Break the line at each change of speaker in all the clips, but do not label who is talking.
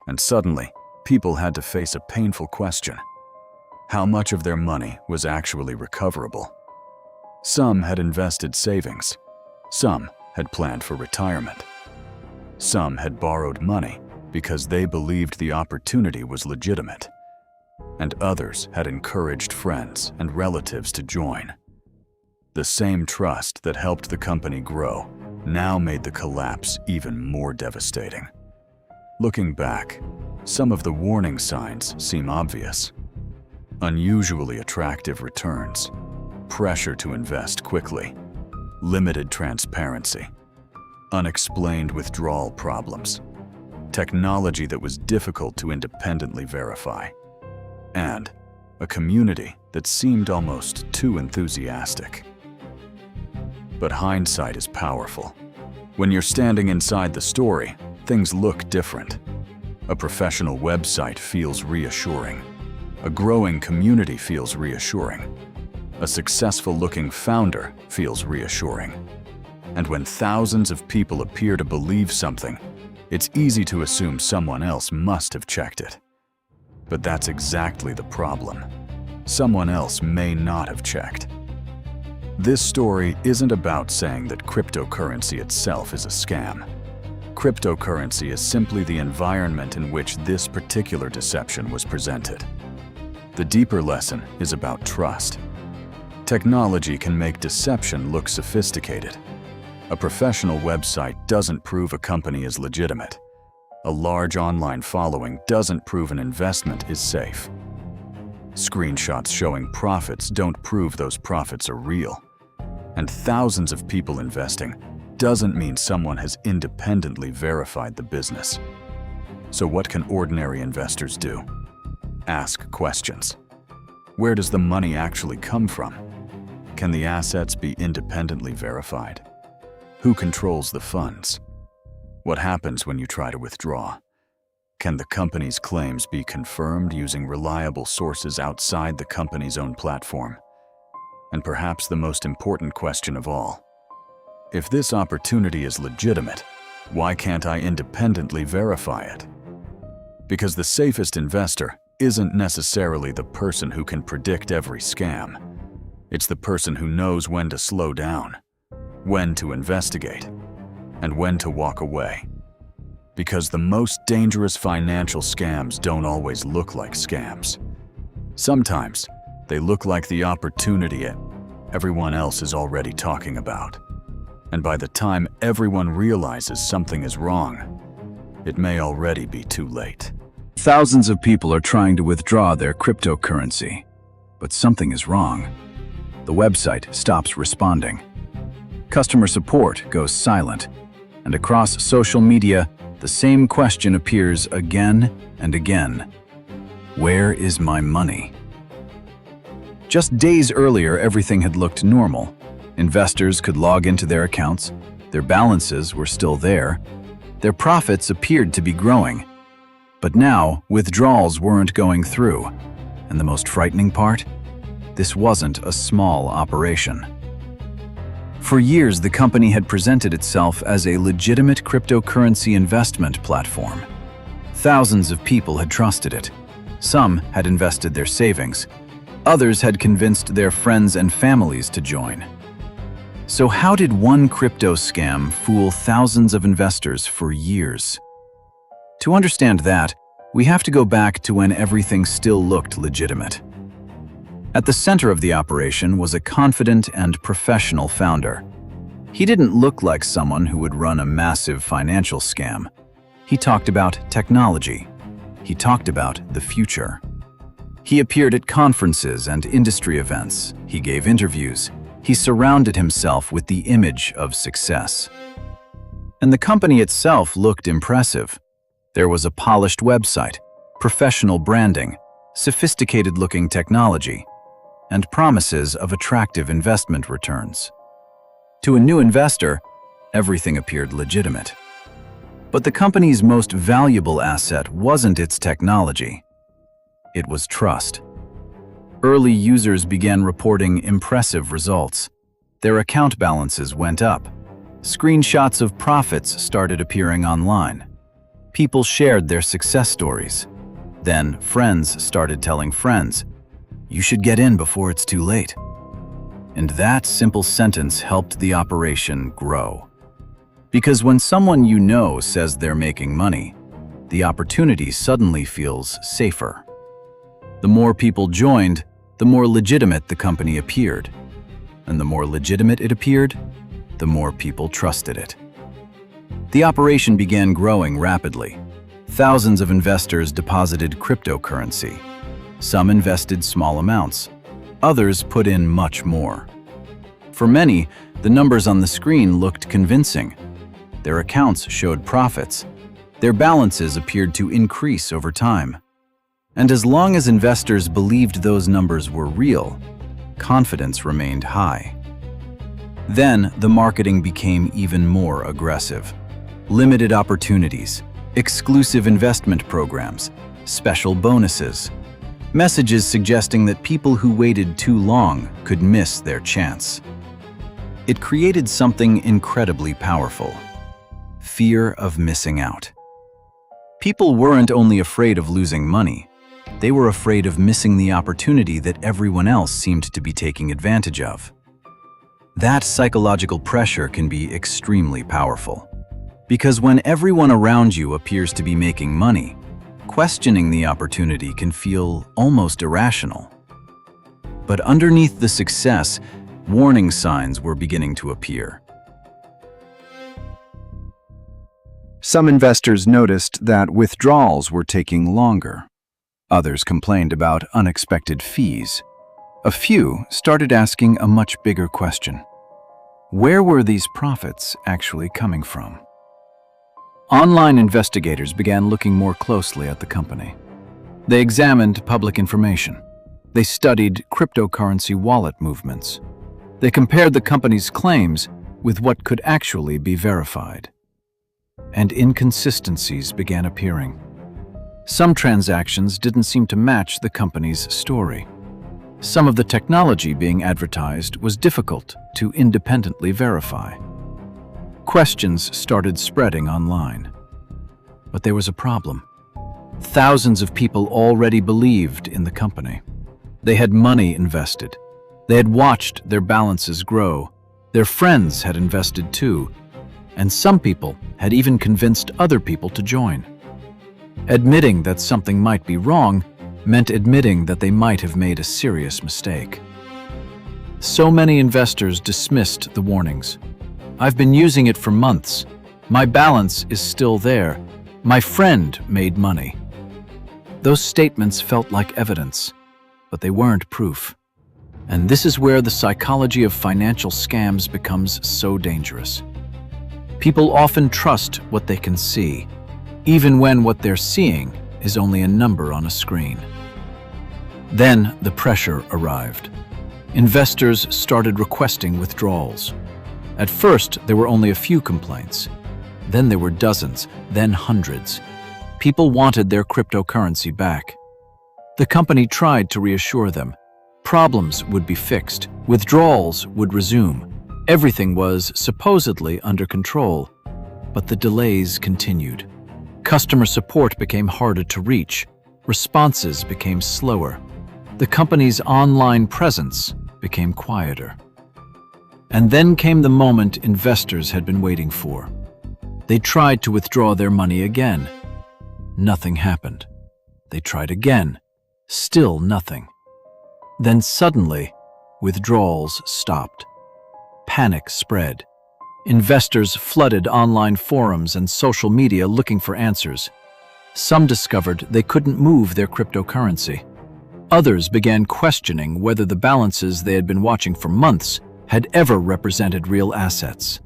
And suddenly, people had to face a painful question. How much of their money was actually recoverable? Some had invested savings. Some had planned for retirement. Some had borrowed money because they believed the opportunity was legitimate. And others had encouraged friends and relatives to join. The same trust that helped the company grow now made the collapse even more devastating. Looking back, some of the warning signs seem obvious. Unusually attractive returns, pressure to invest quickly, limited transparency, unexplained withdrawal problems, technology that was difficult to independently verify, and a community that seemed almost too enthusiastic. But hindsight is powerful. When you're standing inside the story, things look different. A professional website feels reassuring. A growing community feels reassuring. A successful-looking founder feels reassuring. And when thousands of people appear to believe something, it's easy to assume someone else must have checked it. But that's exactly the problem. Someone else may not have checked. This story isn't about saying that cryptocurrency itself is a scam. Cryptocurrency is simply the environment in which this particular deception was presented. The deeper lesson is about trust. Technology can make deception look sophisticated. A professional website doesn't prove a company is legitimate. A large online following doesn't prove an investment is safe. Screenshots showing profits don't prove those profits are real. And thousands of people investing doesn't mean someone has independently verified the business. So what can ordinary investors do? Ask questions. Where does the money actually come from? Can the assets be independently verified? Who controls the funds? What happens when you try to withdraw? Can the company's claims be confirmed using reliable sources outside the company's own platform? And perhaps the most important question of all, if this opportunity is legitimate, why can't I independently verify it? Because the safest investor isn't necessarily the person who can predict every scam. It's the person who knows when to slow down, when to investigate, and when to walk away. Because the most dangerous financial scams don't always look like scams. Sometimes, they look like the opportunity everyone else is already talking about. And by the time everyone realizes something is wrong, it may already be too late.
Thousands of people are trying to withdraw their cryptocurrency, but something is wrong. The website stops responding. Customer support goes silent, and across social media, the same question appears again and again. Where is my money? Just days earlier, everything had looked normal. Investors could log into their accounts, their balances were still there, their profits appeared to be growing. But now, withdrawals weren't going through. And the most frightening part? This wasn't a small operation. For years, the company had presented itself as a legitimate cryptocurrency investment platform. Thousands of people had trusted it. Some had invested their savings. Others had convinced their friends and families to join. So how did one crypto scam fool thousands of investors for years? To understand that, we have to go back to when everything still looked legitimate. At the center of the operation was a confident and professional founder. He didn't look like someone who would run a massive financial scam. He talked about technology. He talked about the future. He appeared at conferences and industry events. He gave interviews. He surrounded himself with the image of success. And the company itself looked impressive. There was a polished website, professional branding, sophisticated-looking technology, and promises of attractive investment returns. To a new investor, everything appeared legitimate. But the company's most valuable asset wasn't its technology. It was trust. Early users began reporting impressive results. Their account balances went up. Screenshots of profits started appearing online. People shared their success stories. Then friends started telling friends, "You should get in before it's too late." And that simple sentence helped the operation grow. Because when someone you know says they're making money, the opportunity suddenly feels safer. The more people joined, the more legitimate the company appeared. And the more legitimate it appeared, the more people trusted it. The operation began growing rapidly. Thousands of investors deposited cryptocurrency. Some invested small amounts. Others put in much more. For many, the numbers on the screen looked convincing. Their accounts showed profits. Their balances appeared to increase over time. And as long as investors believed those numbers were real, confidence remained high. Then the marketing became even more aggressive. Limited opportunities, exclusive investment programs, special bonuses, messages suggesting that people who waited too long could miss their chance. It created something incredibly powerful: fear of missing out. People weren't only afraid of losing money, they were afraid of missing the opportunity that everyone else seemed to be taking advantage of. That psychological pressure can be extremely powerful. Because when everyone around you appears to be making money, questioning the opportunity can feel almost irrational. But underneath the success, warning signs were beginning to appear.
Some investors noticed that withdrawals were taking longer. Others complained about unexpected fees. A few started asking a much bigger question: where were these profits actually coming from? Online investigators began looking more closely at the company. They examined public information. They studied cryptocurrency wallet movements. They compared the company's claims with what could actually be verified. And inconsistencies began appearing. Some transactions didn't seem to match the company's story. Some of the technology being advertised was difficult to independently verify. Questions started spreading online. But there was a problem. Thousands of people already believed in the company. They had money invested. They had watched their balances grow. Their friends had invested too. And some people had even convinced other people to join. Admitting that something might be wrong meant admitting that they might have made a serious mistake. So many investors dismissed the warnings. "I've been using it for months. My balance is still there. My friend made money." Those statements felt like evidence, but they weren't proof. And this is where the psychology of financial scams becomes so dangerous. People often trust what they can see, even when what they're seeing is only a number on a screen. Then the pressure arrived. Investors started requesting withdrawals. At first, there were only a few complaints. Then there were dozens, then hundreds. People wanted their cryptocurrency back. The company tried to reassure them. Problems would be fixed. Withdrawals would resume. Everything was supposedly under control. But the delays continued. Customer support became harder to reach. Responses became slower. The company's online presence became quieter. And then came the moment investors had been waiting for. They tried to withdraw their money again. Nothing happened. They tried again. Still nothing. Then suddenly, withdrawals stopped. Panic spread. Investors flooded online forums and social media looking for answers. Some discovered they couldn't move their cryptocurrency. Others began questioning whether the balances they had been watching for months had ever represented real assets.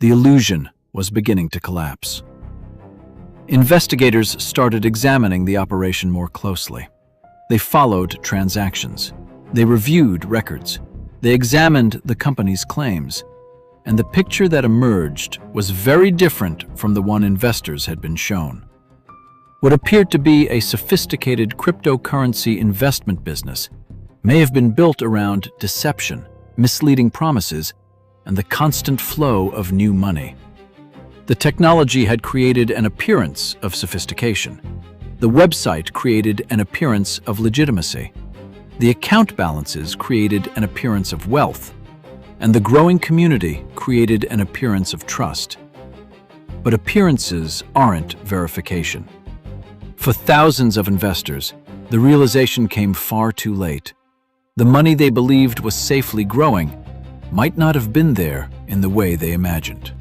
The illusion was beginning to collapse. Investigators started examining the operation more closely. They followed transactions. They reviewed records. They examined the company's claims. And the picture that emerged was very different from the one investors had been shown. What appeared to be a sophisticated cryptocurrency investment business may have been built around deception, misleading promises, and the constant flow of new money.
The technology had created an appearance of sophistication. The website created an appearance of legitimacy. The account balances created an appearance of wealth, and the growing community created an appearance of trust. But appearances aren't verification. For thousands of investors, the realization came far too late. The money they believed was safely growing might not have been there in the way they imagined.